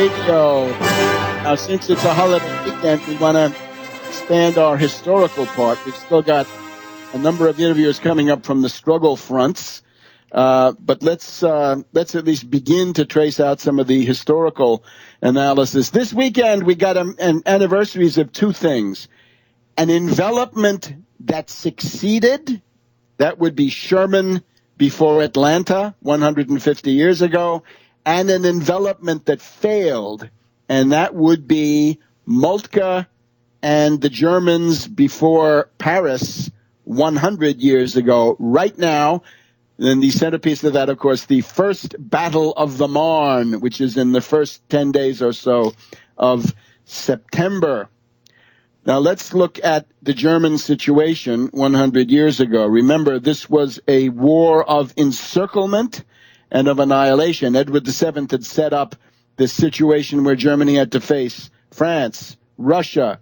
Radio. Now, since it's a holiday weekend, we want to expand our historical part. We've still got a number of interviews coming up from the struggle fronts, but let's at least begin to trace out some of the historical analysis. This weekend, we got an anniversaries of two things. An envelopment that succeeded, that would be Sherman before Atlanta 150 years ago, and an envelopment that failed, and that would be Moltke and the Germans before Paris 100 years ago. Right now, then the centerpiece of that, of course, the First Battle of the Marne, which is in the first 10 days or so of September. Now, let's look at the German situation 100 years ago. Remember, this was a war of encirclement and of annihilation. Edward VII had set up this situation where Germany had to face France, Russia,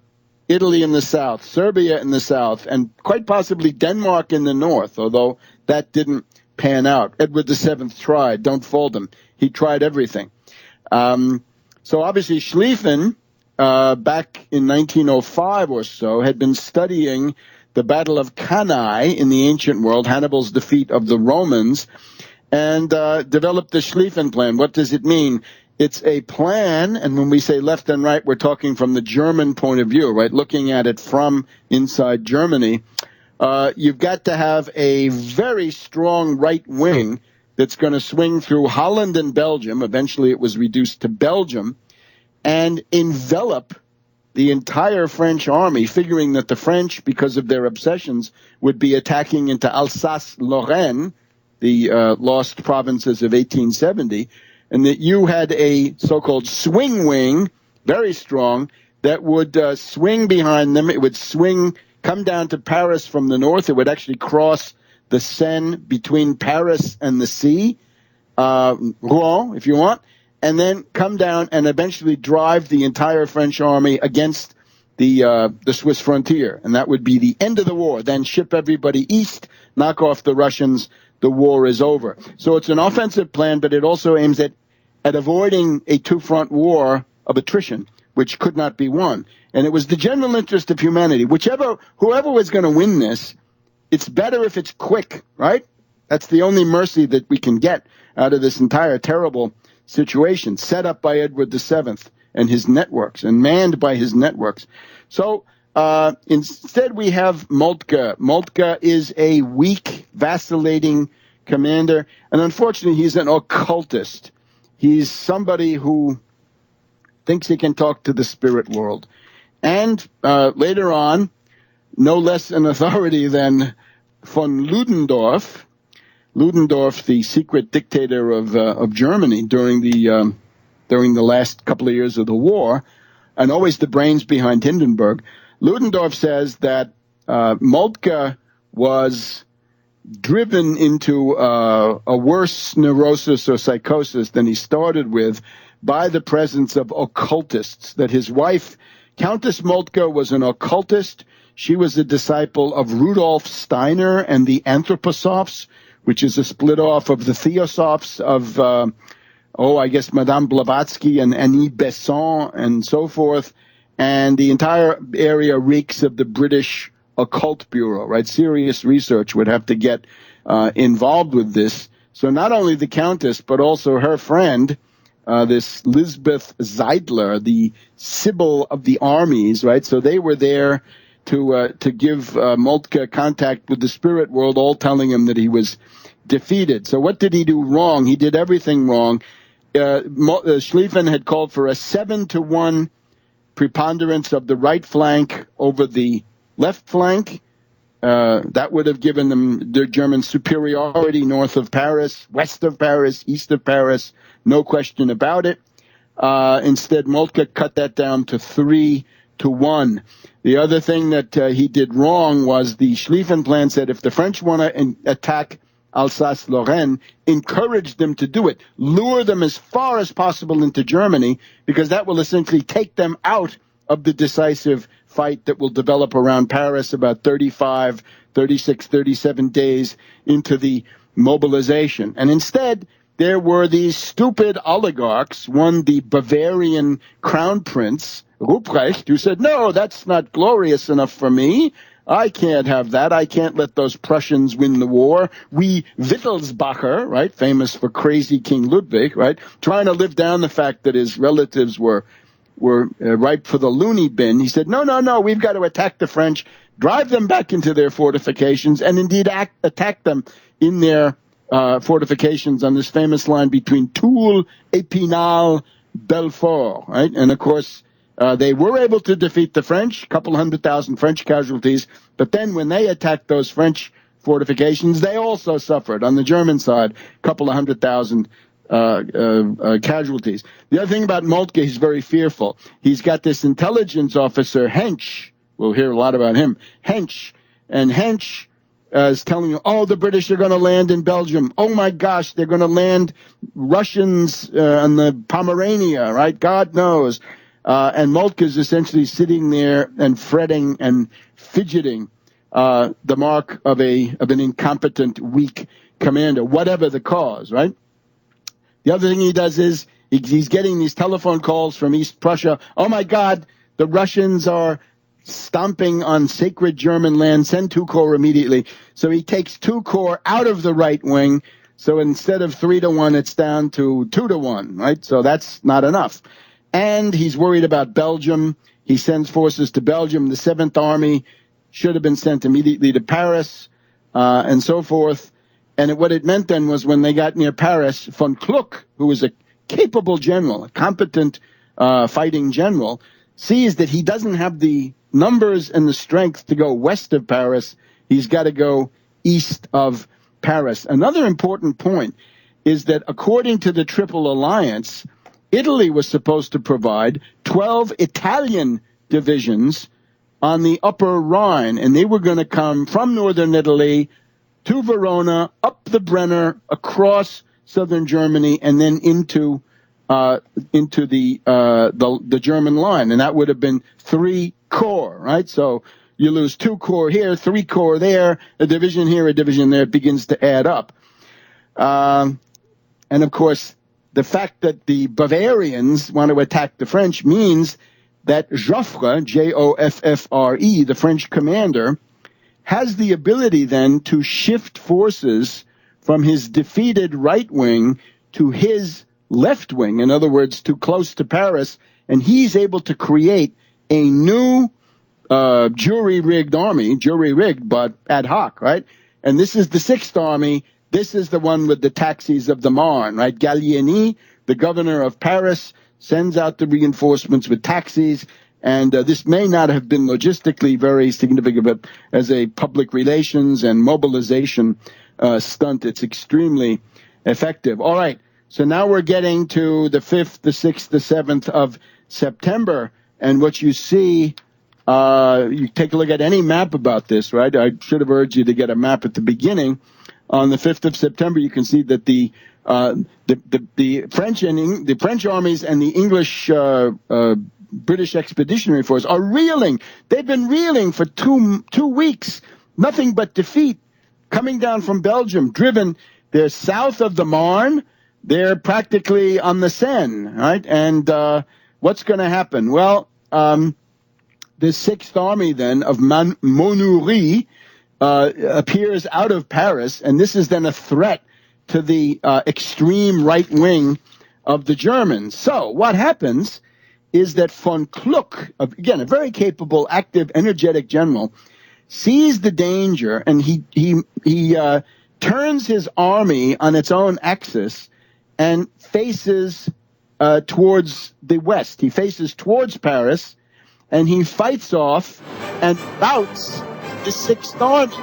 Italy in the south, Serbia in the south, and quite possibly Denmark in the north, although that didn't pan out. Edward VII tried. Don't fold him. He tried everything. So obviously Schlieffen, back in 1905 or so, had been studying the Battle of Cannae in the ancient world, Hannibal's defeat of the Romans, and developed the Schlieffen plan. What does it mean? It's a plan, and when we say left and right, we're talking from the German point of view, right? Looking at it from inside Germany. You've got to have a very strong right wing that's going to swing through Holland and Belgium. Eventually it was reduced to Belgium, and envelop the entire French army, figuring that the French, because of their obsessions, would be attacking into Alsace-Lorraine, the lost provinces of 1870, and that you had a so-called swing wing, very strong, that would swing behind them. It would swing, come down to Paris from the north. It would actually cross the Seine between Paris and the sea, Rouen, if you want, and then come down and eventually drive the entire French army against the Swiss frontier. And that would be the end of the war. Then ship everybody east, knock off the Russians. The war is over. So it's an offensive plan, but it also aims at avoiding a two-front war of attrition, which could not be won. And it was the general interest of humanity. Whoever was going to win this, it's better if it's quick, right? That's the only mercy that we can get out of this entire terrible situation set up by Edward VII and his networks and manned by his networks. So instead we have Moltke. Moltke is a weak, vacillating commander, and unfortunately he's an occultist. He's somebody who thinks he can talk to the spirit world. And later on, no less an authority than von Ludendorff, the secret dictator of Germany during the last couple of years of the war, and always the brains behind Hindenburg. Ludendorff says that Moltke was driven into a worse neurosis or psychosis than he started with by the presence of occultists, that his wife, Countess Moltke, was an occultist. She was a disciple of Rudolf Steiner and the Anthroposophs, which is a split off of the Theosophes of, I guess, Madame Blavatsky and Annie Besson and so forth. And the entire area reeks of the British Occult Bureau, right? Serious research would have to get involved with this. So not only the Countess, but also her friend, this Lisbeth Zeidler, the Sibyl of the armies, right? So they were there to give Moltke contact with the spirit world, all telling him that he was defeated. So what did he do wrong? He did everything wrong. Schlieffen had called for a 7-1 preponderance of the right flank over the left flank. That would have given them the German superiority north of Paris, west of Paris, east of Paris, no question about it. Instead, Moltke cut that down to 3-1. The other thing that he did wrong was the Schlieffen plan said if the French want to attack Alsace-Lorraine, encourage them to do it. Lure them as far as possible into Germany, because that will essentially take them out of the decisive fight that will develop around Paris about 35, 36, 37 days into the mobilization. And instead, there were these stupid oligarchs, one the Bavarian crown prince, Ruprecht, who said, no, that's not glorious enough for me. I can't have that. I can't let those Prussians win the war. We Wittelsbacher, right, famous for crazy King Ludwig, right, trying to live down the fact that his relatives were ripe for the loony bin. He said, no, we've got to attack the French, drive them back into their fortifications, and indeed attack them in their fortifications on this famous line between Toul, Épinal, Belfort, right? And, of course, they were able to defeat the French, a couple 100,000 French casualties, but then when they attacked those French fortifications, they also suffered. On the German side, a couple of 100,000 casualties. The other thing about Moltke, he's very fearful. He's got this intelligence officer, Hensch. We'll hear a lot about him. Hensch. And Hensch is telling you, the British are going to land in Belgium. Oh, my gosh, they're going to land Russians on the Pomerania, right? God knows. And Moltke is essentially sitting there and fretting and fidgeting, the mark of an incompetent, weak commander, whatever the cause, right? The other thing he does is he's getting these telephone calls from East Prussia. Oh, my God, the Russians are stomping on sacred German land. Send 2 Corps immediately. So he takes 2 Corps out of the right wing. So instead of 3-1, it's down to 2-1, right? So that's not enough. And he's worried about Belgium. He sends forces to Belgium. The 7th Army should have been sent immediately to Paris, and so forth. And what it meant then was when they got near Paris, von Kluck, who was a capable general, a competent fighting general, sees that he doesn't have the numbers and the strength to go west of Paris. He's got to go east of Paris. Another important point is that according to the Triple Alliance, Italy was supposed to provide 12 Italian divisions on the Upper Rhine, and they were going to come from northern Italy to Verona, up the Brenner, across southern Germany, and then into the German line, and that would have been 3 Corps, right? So you lose 2 Corps here, 3 Corps there, a division here, a division there. It begins to add up, and of course, the fact that the Bavarians want to attack the French means that Joffre, Joffre, the French commander, has the ability then to shift forces from his defeated right wing to his left wing, in other words, too close to Paris, and he's able to create a new jury-rigged army, jury-rigged but ad hoc, right? And this is the 6th Army. This is the one with the taxis of the Marne, right? Gallieni, the governor of Paris, sends out the reinforcements with taxis, and this may not have been logistically very significant, but as a public relations and mobilization stunt, it's extremely effective. All right, so now we're getting to the 5th, the 6th, the 7th of September, and what you see, you take a look at any map about this, right? I should have urged you to get a map at the beginning. On the 5th of September, you can see that the French armies and the English British Expeditionary Force are reeling. They've been reeling for two weeks. Nothing but defeat. Coming down from Belgium, driven. They're south of the Marne. They're practically on the Seine, right? And what's going to happen? Well, the 6th Army then of Monoury appears out of Paris, and this is then a threat to the extreme right wing of the Germans. So what happens is that von Kluck, again, a very capable, active, energetic general, sees the danger, and he turns his army on its own axis and faces towards the west. He faces towards Paris, and he fights off and routs the 6th Army.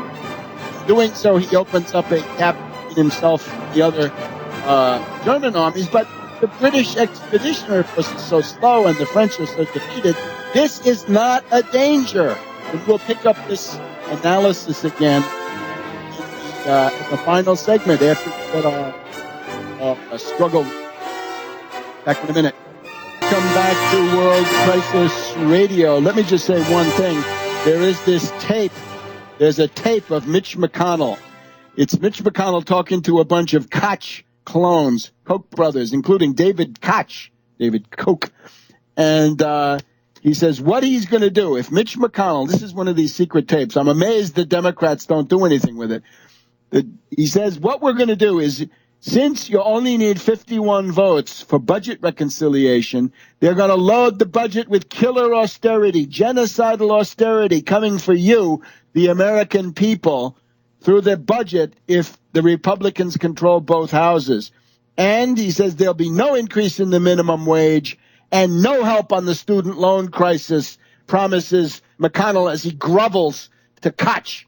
Doing so, he opens up a gap between himself and the other German armies, but the British Expeditionary Force is so slow and the French are so defeated. This is not a danger. And we'll pick up this analysis again in the final segment after we get our struggle. Back in a minute. Come back to World Crisis Radio. Let me just say one thing. There is this tape. There's a tape of Mitch McConnell. It's Mitch McConnell talking to a bunch of Koch clones, Koch brothers, including David Koch. And he says what he's going to do if Mitch McConnell, this is one of these secret tapes, I'm amazed the Democrats don't do anything with it. He says what we're going to do is, since you only need 51 votes for budget reconciliation, they're going to load the budget with killer austerity, genocidal austerity coming for you, the American people, through the budget if the Republicans control both houses. And he says there'll be no increase in the minimum wage and no help on the student loan crisis, promises McConnell as he grovels to Koch.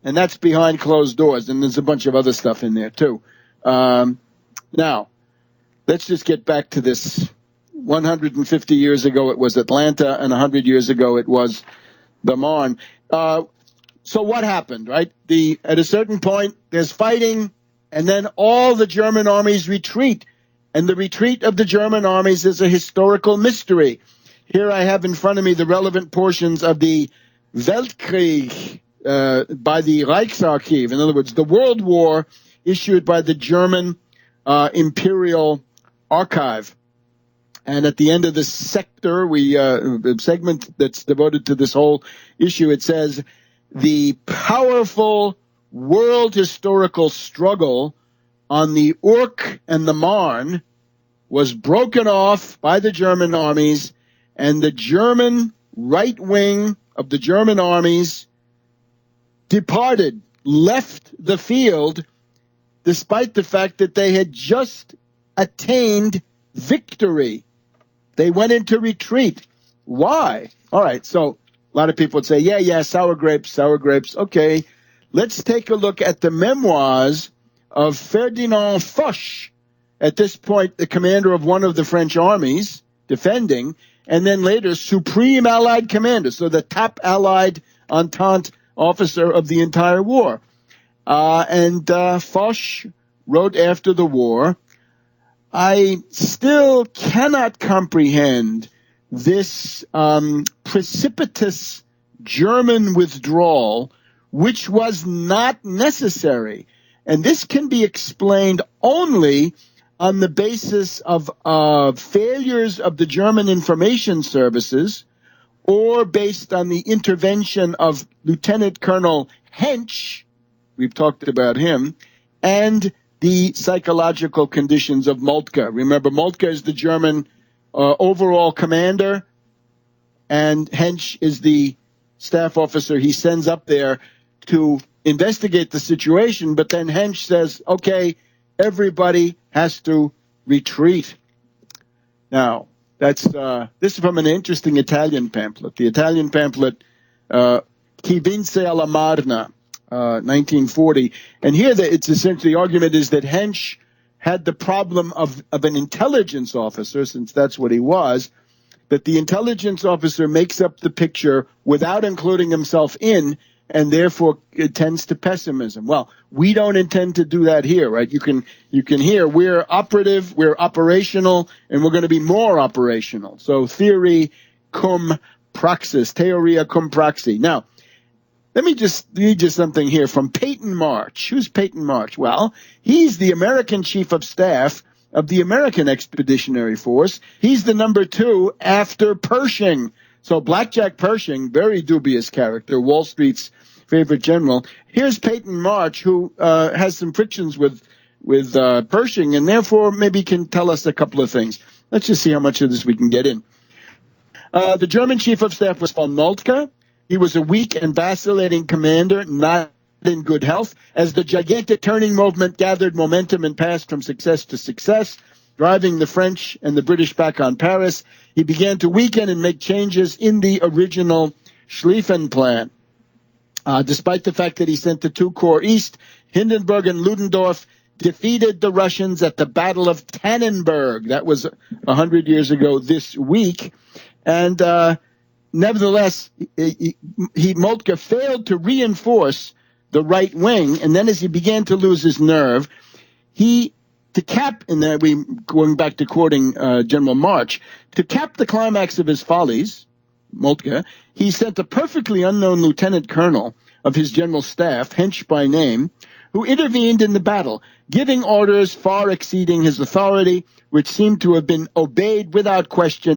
And that's behind closed doors. And there's a bunch of other stuff in there, too. Now, let's just get back to this. 150 years ago, it was Atlanta, and 100 years ago, it was the Marne. So what happened, right? At a certain point, there's fighting, and then all the German armies retreat. And the retreat of the German armies is a historical mystery. Here I have in front of me the relevant portions of the Weltkrieg by the Reichsarchiv. In other words, the World War issued by the German Imperial Archive. And at the end of this sector, segment that's devoted to this whole issue, it says, the powerful world historical struggle on the Ourcq and the Marne was broken off by the German armies, and the German right wing of the German armies departed, left the field, despite the fact that they had just attained victory. They went into retreat. Why? All right, so a lot of people would say, yeah, sour grapes. Okay, let's take a look at the memoirs of Ferdinand Foch, at this point the commander of one of the French armies defending, and then later Supreme Allied Commander, so the top Allied Entente officer of the entire war. And Foch wrote after the war, I still cannot comprehend this precipitous German withdrawal, which was not necessary. And this can be explained only on the basis of failures of the German information services, or based on the intervention of Lieutenant Colonel Hensch, we've talked about him, and the psychological conditions of Moltke. Remember, Moltke is the German overall commander, and Hensch is the staff officer he sends up there to investigate the situation. But then Hensch says, okay, everybody has to retreat. Now, this is from an interesting Italian pamphlet. The Italian pamphlet, Chi vinse alla Marna, 1940. And here it's essentially, the argument is that Hensch had the problem of an intelligence officer, since that's what he was, that the intelligence officer makes up the picture without including himself in, and therefore it tends to pessimism. Well, we don't intend to do that here, right? You can hear we're operative, we're operational, and we're going to be more operational. So theory cum praxis, theoria cum praxi. Now, let me just read you something here from Peyton March. Who's Peyton March? Well, he's the American chief of staff of the American Expeditionary Force. He's the number 2 after Pershing. So Blackjack Pershing, very dubious character, Wall Street's favorite general. Here's Peyton March, who has some frictions with Pershing, and therefore maybe can tell us a couple of things. Let's just see how much of this we can get in. The German chief of staff was von Moltke. He was a weak and vacillating commander, not in good health. As the gigantic turning movement gathered momentum and passed from success to success, driving the French and the British back on Paris, he began to weaken and make changes in the original Schlieffen plan. Despite the fact that he sent the 2 Corps east, Hindenburg and Ludendorff defeated the Russians at the Battle of Tannenberg. That was 100 years ago this week. And nevertheless, Moltke failed to reinforce the right wing, and then as he began to lose his nerve, going back to quoting General March, to cap the climax of his follies, Moltke, he sent a perfectly unknown lieutenant colonel of his general staff, Hensch by name, who intervened in the battle, giving orders far exceeding his authority, which seemed to have been obeyed without question.